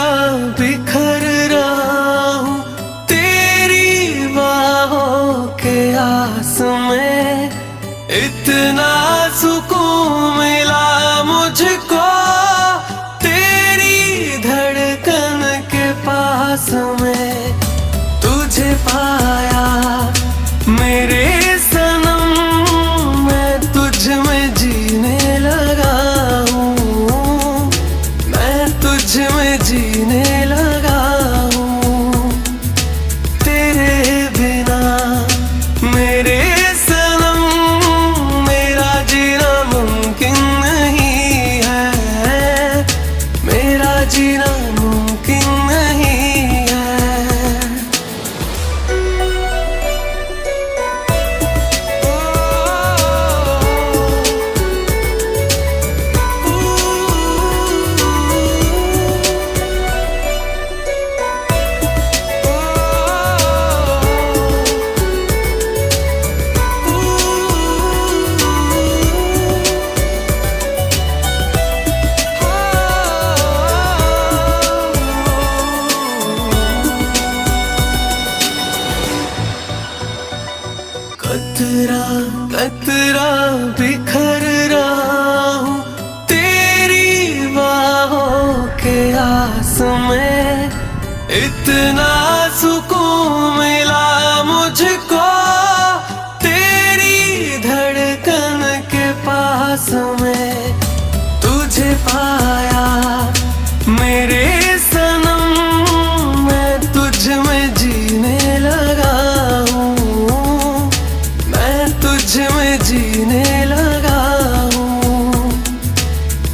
कतरा बिखर रहा हूँ तेरी बाहों के आस में। इतना सुकून मिला मुझको तेरी धड़कन के पास में। तुझे पाया मेरे सनम, मैं तुझ में जीने लगा हूँ, मैं तुझ में जीने लगा हूँ। तेरे बिना मेरे सनम मेरा जीना मुमकिन नहीं है, मेरा जीना मुमकिन नहीं है। कतरा कतरा बिखर रहा हूँ तेरी बाहों के आस में। इतना सुकून